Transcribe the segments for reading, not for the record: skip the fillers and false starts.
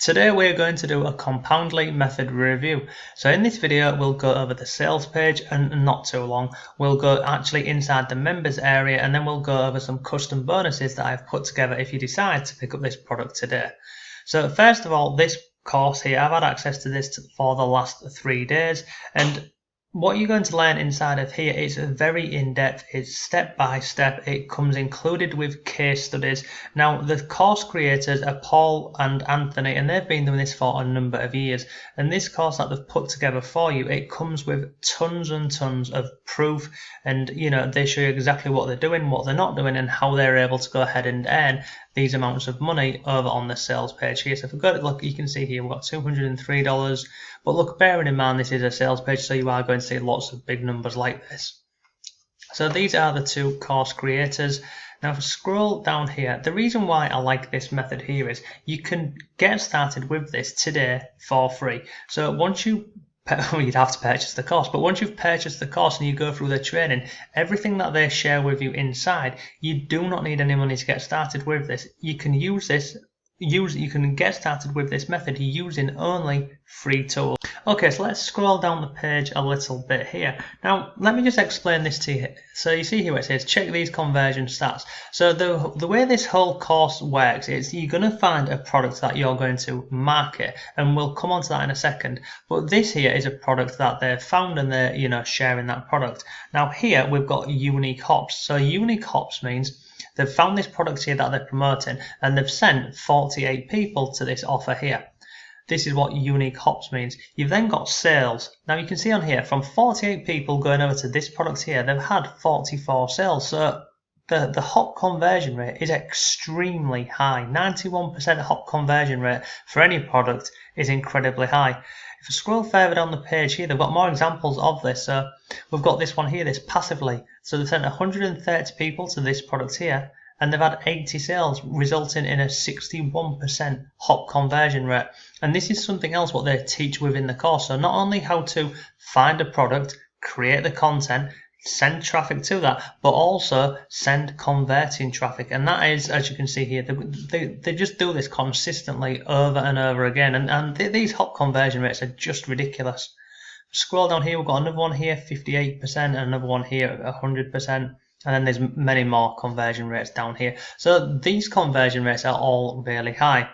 Today we're going to do a Compoundly method review. So in this video we'll go over the sales page and not too long. We'll go actually inside the members area and then we'll go over some custom bonuses that I've put together if you decide to pick up this product today. So first of all, this course here, I've had access to this for the last 3 days, and what you're going to learn inside of here is very in-depth, it's step by step, it comes included with case studies. Now the course creators are Paul and Anthony, and they've been doing this for a number of years, and this course that they've put together for you, it comes with tons and tons of proof, and they show you exactly what they're doing, what they're not doing, and how they're able to go ahead and earn these amounts of money over on the sales page here. So if we go to look, you can see here we've got $203, but look, bearing in mind this is a sales page, so you are going to see lots of big numbers like this. So these are the two course creators. Now if I scroll down here, the reason why I like this method here is you can get started with this today for free. So once you'd have to purchase the course, but once you've purchased the course and you go through the training, everything that they share with you inside, you do not need any money to get started with this. You can use this, you can get started with this method using only free tools. Okay, so let's scroll down the page a little bit here. Now, let me just explain this to you. So you see here where it says, check these conversion stats. So the way this whole course works is you're going to find a product that you're going to market, and we'll come on to that in a second. But this here is a product that they've found and they're, sharing that product. Now here we've got unique hops. So unique hops means they've found this product here that they're promoting, and they've sent 48 people to this offer here. This is what unique hops means. You've then got sales. Now you can see on here, from 48 people going over to this product here, they've had 44 sales. So the hop conversion rate is extremely high. 91% hop conversion rate for any product is incredibly high. If I scroll further down the page here, they've got more examples of this. So we've got this one here, this passively. So they've sent 130 people to this product here, and they've had 80 sales, resulting in a 61% hop conversion rate. And this is something else what they teach within the course. So not only how to find a product, create the content, send traffic to that, but also send converting traffic. And that is, as you can see here, they just do this consistently over and over again. And these hop conversion rates are just ridiculous. Scroll down here, we've got another one here, 58%, and another one here, 100%. And then there's many more conversion rates down here. So these conversion rates are all really high.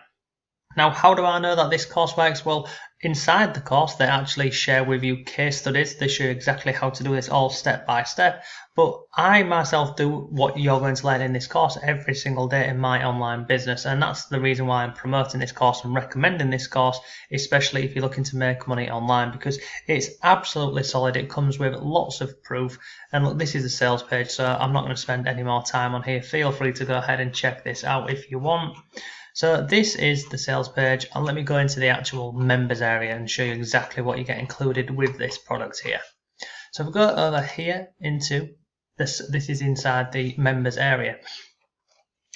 Now, how do I know that this course works? Well, inside the course, they actually share with you case studies. They show you exactly how to do this all step by step. But I myself do what you're going to learn in this course every single day in my online business. And that's the reason why I'm promoting this course and recommending this course, especially if you're looking to make money online, because it's absolutely solid. It comes with lots of proof. And look, this is the sales page, so I'm not going to spend any more time on here. Feel free to go ahead and check this out if you want. So this is the sales page, and let me go into the actual members area and show you exactly what you get included with this product here. So if we go over here into this is inside the members area.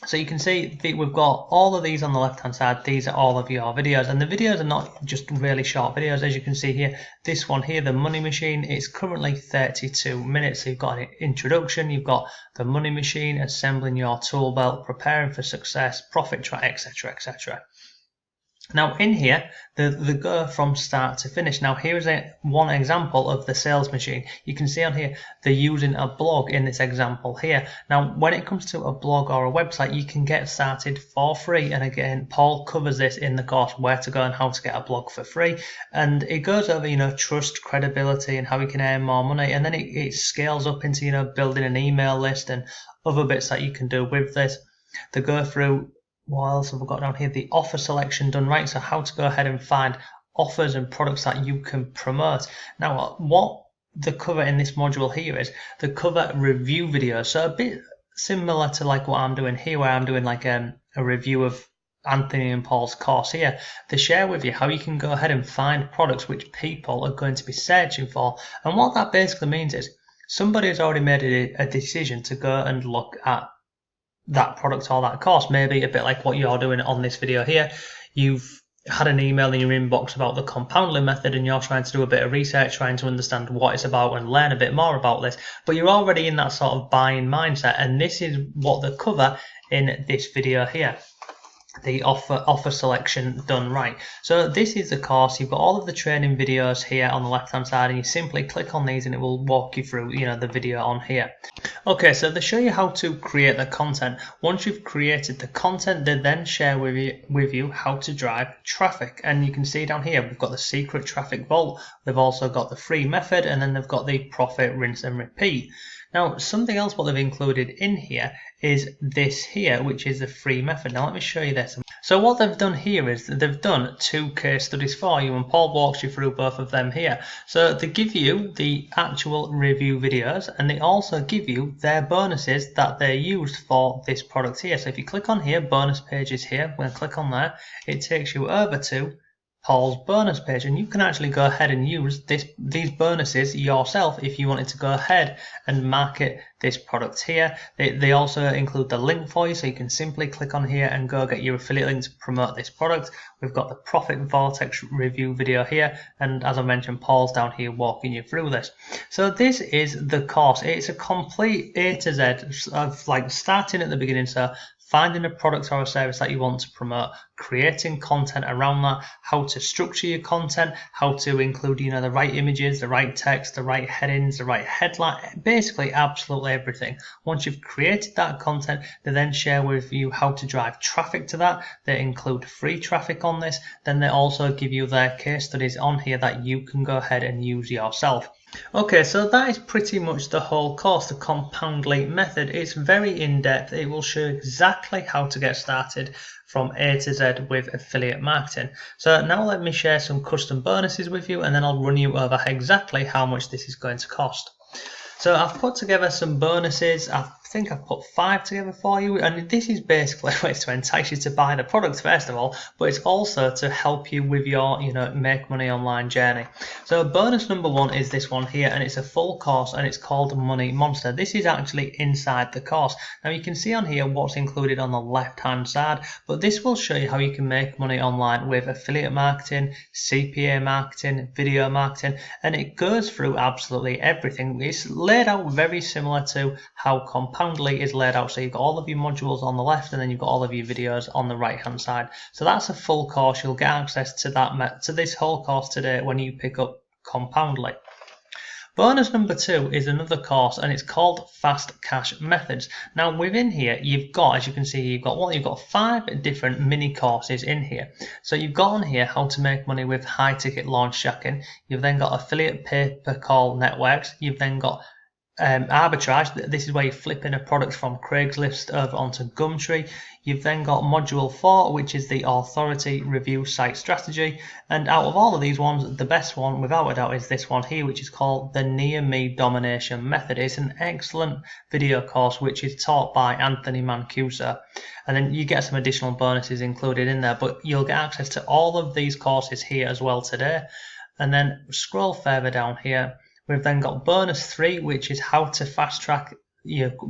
So you can see we've got all of these on the left hand side. These are all of your videos, and the videos are not just really short videos. As you can see here, this one here, the money machine, it's currently 32 minutes. So you've got an introduction, you've got the money machine, assembling your tool belt, preparing for success, profit track, etc, etc. Now in here, they go from start to finish. Now here is one example of the sales machine. You can see on here, they're using a blog in this example here. Now when it comes to a blog or a website, you can get started for free. And again, Paul covers this in the course, where to go and how to get a blog for free. And it goes over, trust, credibility, and how you can earn more money. And then it scales up into, building an email list and other bits that you can do with this. They go through, what else have we got down here? The offer selection done right, so how to go ahead and find offers and products that you can promote. Now, what the cover in this module here is the cover review videos. So a bit similar to like what I'm doing here, where I'm doing like a review of Anthony and Paul's course here. They share with you how you can go ahead and find products which people are going to be searching for. And what that basically means is somebody has already made a decision to go and look at that product or that course. Maybe a bit like what you're doing on this video here. You've had an email in your inbox about the Compoundly method, and you're trying to do a bit of research, trying to understand what it's about and learn a bit more about this, but you're already in that sort of buying mindset, and this is what they cover in this video here. the offer selection done right. So this is the course. You've got all of the training videos here on the left hand side, and you simply click on these and it will walk you through the video on here. Okay, so they show you how to create the content. Once you've created the content, they then share with you how to drive traffic. And you can see down here we've got the secret traffic vault, they've also got the free method, and then they've got the profit, rinse and repeat. Now, something else what they've included in here is this here, which is the free method. Now let me show you this. So what they've done here is they've done 2 case studies for you, and Paul walks you through both of them here. So they give you the actual review videos, and they also give you their bonuses that they used for this product here. So if you click on here, bonus pages here, when I click on there, it takes you over to Paul's bonus page, and you can actually go ahead and use these bonuses yourself if you wanted to go ahead and market this product here. They also include the link for you, so you can simply click on here and go get your affiliate link to promote this product. We've got the profit vortex review video here, and as I mentioned, Paul's down here walking you through this. So this is the course. It's a complete A to Z of like starting at the beginning. So finding a product or a service that you want to promote, creating content around that, how to structure your content, how to include the right images, the right text, the right headings, the right headline, basically absolutely everything. Once you've created that content, they then share with you how to drive traffic to that. They include free traffic on this. Then they also give you their case studies on here that you can go ahead and use yourself. Okay, so that is pretty much the whole course, the Compoundly method. It's very in-depth. It will show exactly how to get started from A to Z with affiliate marketing. So now let me share some custom bonuses with you, and then I'll run you over exactly how much this is going to cost. So I've put together some bonuses. I think I've put 5 together for you, and this is basically ways to entice you to buy the product first of all, but it's also to help you with your make money online journey. So bonus number 1 is this one here, and it's a full course, and it's called Money Monster. This is actually inside the course. Now you can see on here what's included on the left hand side, but this will show you how you can make money online with affiliate marketing, CPA marketing, video marketing, and it goes through absolutely everything. It's laid out very similar to how Compoundly is laid out. So you've got all of your modules on the left, and then you've got all of your videos on the right hand side. So that's a full course. You'll get access to this whole course today when you pick up Compoundly. Bonus number 2 is another course, and it's called Fast Cash Methods. Now within here you've got, as you can see, you've got 5 different mini courses in here. So you've got on here how to make money with high ticket launch jacking. You've then got affiliate pay-per-call networks. You've then got arbitrage. This is where you're flipping a product from Craigslist over onto Gumtree. You've then got module 4, which is the authority review site strategy. And out of all of these ones, the best one without a doubt is this one here, which is called the Near Me Domination Method. It's an excellent video course which is taught by Anthony Mancuso, and then you get some additional bonuses included in there, but you'll get access to all of these courses here as well today. And then scroll further down here. We've then got bonus 3, which is how to fast track,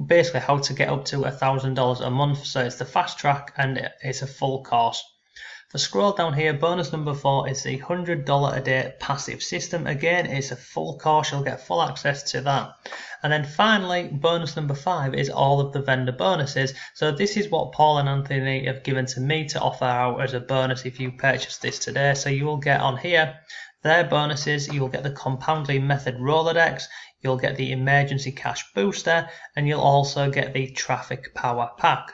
basically how to get up to $1,000 a month. So it's the fast track, and it's a full course. If I scroll down here, bonus number 4 is the $100 a day passive system. Again, it's a full course. You'll get full access to that. And then finally, bonus number 5 is all of the vendor bonuses. So this is what Paul and Anthony have given to me to offer out as a bonus if you purchase this today. So you will get on here their bonuses. You'll get the Compoundly Method Rolodex, you'll get the Emergency Cash Booster, and you'll also get the Traffic Power Pack.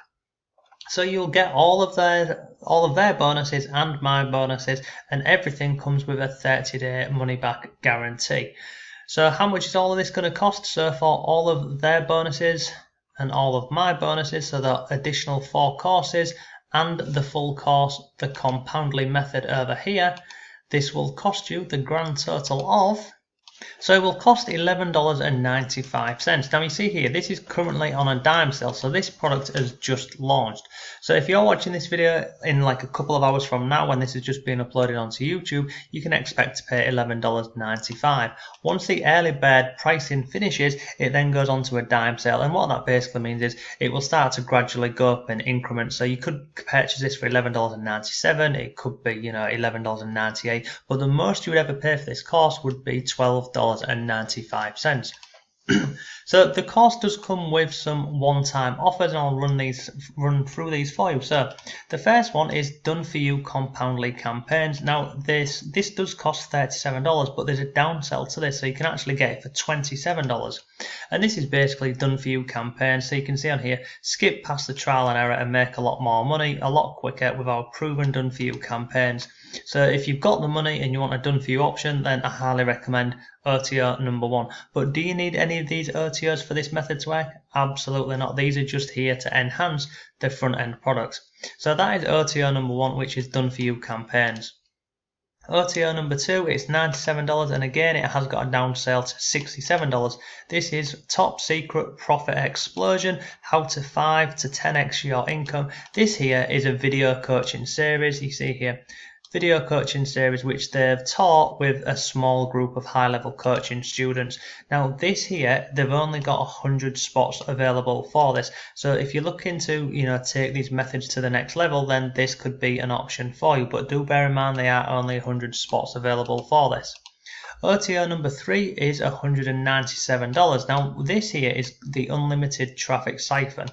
So you'll get all of their bonuses and my bonuses, and everything comes with a 30-day money back guarantee. So how much is all of this going to cost? So for all of their bonuses and all of my bonuses, so the additional 4 courses and the full course, the Compoundly Method over here, this will cost you the grand total of, so it will cost $11.95. Now you see here, this is currently on a dime sale, so this product has just launched. So if you're watching this video in like a couple of hours from now when this is just being uploaded onto YouTube, you can expect to pay $11.95. Once the early bird pricing finishes, it then goes on to a dime sale, and what that basically means is it will start to gradually go up in increments. So you could purchase this for $11.97, it could be $11.98, but the most you would ever pay for this course would be $12.95. So the course does come with some one-time offers, and I'll run through these for you. So the first one is done for you compoundly campaigns. Now this does cost $37, but there's a downsell to this, so you can actually get it for $27. And this is basically done for you campaigns. So you can see on here, skip past the trial and error and make a lot more money a lot quicker with our proven done for you campaigns. So if you've got the money and you want a done for you option, then I highly recommend OTO number 1. But do you need any of these OTOs for this method to work? Absolutely not. These are just here to enhance the front end products. So that is OTO number 1, which is done for you campaigns. OTO number 2 is $97, and again it has got a down sale to $67. This is top secret profit explosion, how to 5 to 10x your income. This here is a video coaching series. You see here, video coaching series which they've taught with a small group of high-level coaching students. Now this here, they've only got 100 spots available for this, so if you're looking to take these methods to the next level, then this could be an option for you, but do bear in mind they are only 100 spots available for this. OTO number 3 is $197. Now this here is the unlimited traffic siphon.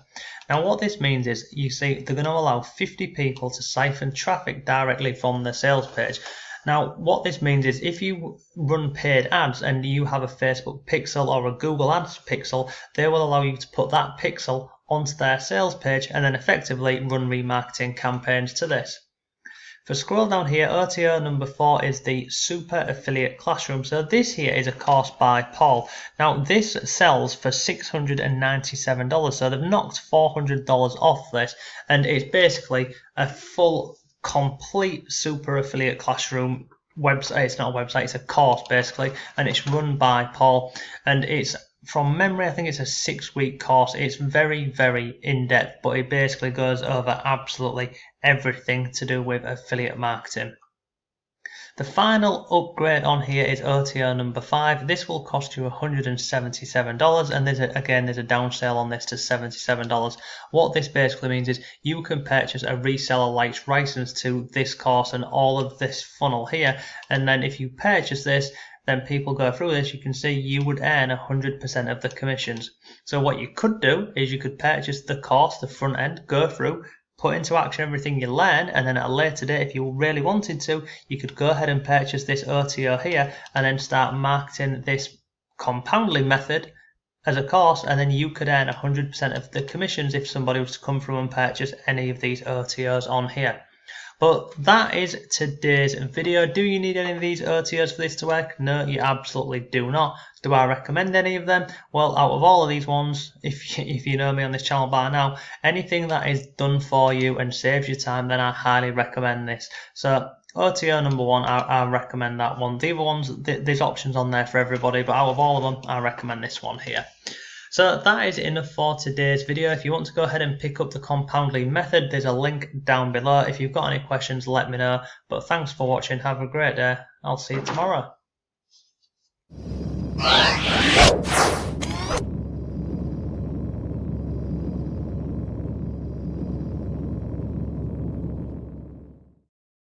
Now what this means is, you see, they're going to allow 50 people to siphon traffic directly from the sales page. Now what this means is, if you run paid ads and you have a Facebook pixel or a Google Ads pixel, they will allow you to put that pixel onto their sales page and then effectively run remarketing campaigns to this. If I scroll down here, OTO number 4 is the Super Affiliate Classroom. So this here is a course by Paul. Now this sells for $697, so they've knocked $400 off this, and it's basically a full, complete Super Affiliate Classroom website. It's not a website, it's a course basically, and it's run by Paul, and it's, from memory, I think it's a 6-week course. It's very, very in-depth, but it basically goes over absolutely everything to do with affiliate marketing. The final upgrade on here is OTO number 5. This will cost you $177, and there's a down sale on this to $77. What this basically means is you can purchase a reseller license to this course and all of this funnel here, and then if you purchase this, then people go through this, you can see you would earn 100% of the commissions. So what you could do is you could purchase the course, the front end, go through, put into action everything you learn, and then at a later date, if you really wanted to, you could go ahead and purchase this OTO here and then start marketing this compoundly method as a course, and then you could earn 100% of the commissions if somebody was to come through and purchase any of these OTOs on here. But that is today's video. Do you need any of these OTOs for this to work? No, you absolutely do not. Do I recommend any of them? Well, out of all of these ones, if you know me on this channel by now, anything that is done for you and saves you time, then I highly recommend this. So OTO number 1, I recommend that one. The other ones, there's options on there for everybody, but out of all of them, I recommend this one here. So that is enough for today's video. If you want to go ahead and pick up the Compoundly method, there's a link down below. If you've got any questions, let me know. But thanks for watching. Have a great day. I'll see you tomorrow.